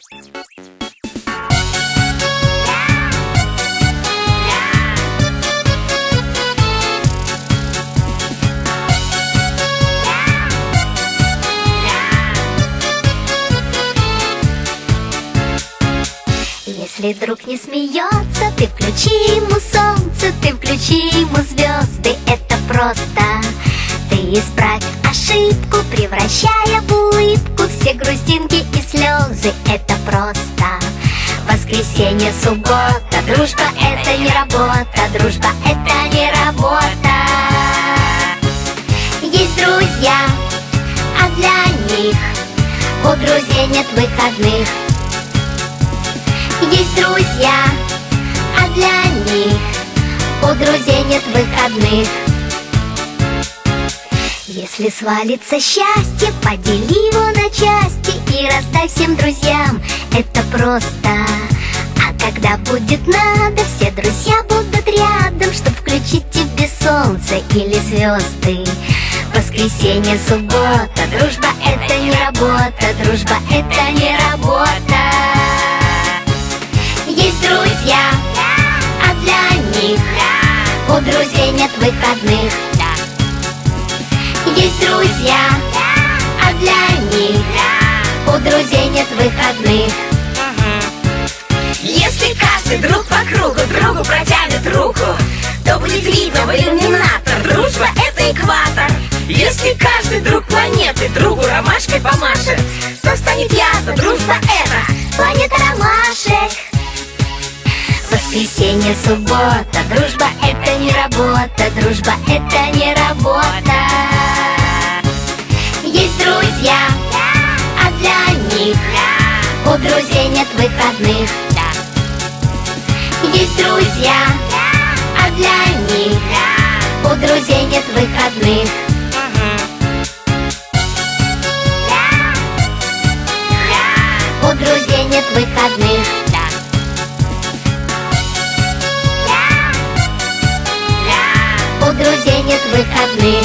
Если друг не смеется, ты включи ему солнце, ты включи ему звезды, это просто. Ты исправь ошибку, превращая в улыбку все грустинки и слезы, это просто. Воскресенье, суббота, дружба это не работа, дружба это не работа. Есть друзья, а для них у друзей нет выходных. Есть друзья, а для них у друзей нет выходных. Если свалится счастье, подели его на части и раздай всем друзьям, это просто. А когда будет надо, все друзья будут рядом, чтоб включить тебе солнце или звезды. Воскресенье, суббота, дружба это не работа, дружба это не работа. Есть друзья, а для них у друзей нет выходных. Есть друзья, а для них у друзей нет выходных. Если каждый друг по кругу другу протянет руку, то будет видно в иллюминатор, дружба это экватор. Если каждый друг планеты другу ромашкой помашет, то станет ясно, дружба это планета ромашек. Воскресенье, суббота, дружба это не работа, дружба это не работа. Есть друзья, а для них у друзей нет выходных. Есть друзья, а для них у друзей нет выходных. У друзей нет выходных. У друзей нет выходных.